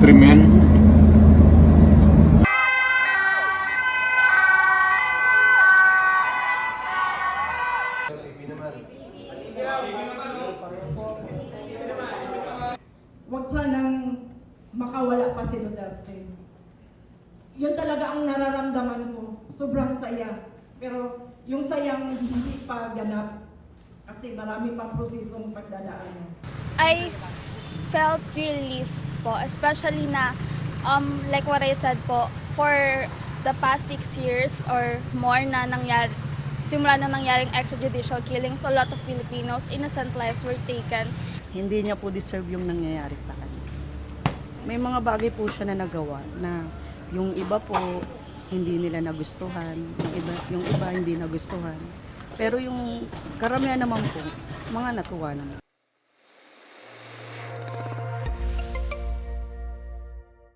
krimen. Huwag sanang makawala pa si Duterte. Yun talaga ang nararamdaman ko. Sobrang saya. Pero yung sayang hindi pa ganap. Kasi marami pang prosesong pagdadaanan. I felt relieved po, especially na, like what I said po, for the past 6 years or more na nangyari, simula na nangyaring extrajudicial killings, a lot of Filipinos, innocent lives were taken. Hindi niya po deserve yung nangyayari sa kanya. May mga bagay po siya na nagawa na yung iba po hindi nila nagustuhan, yung iba hindi nagustuhan. Pero yung karamihan naman po, mga natuwa naman.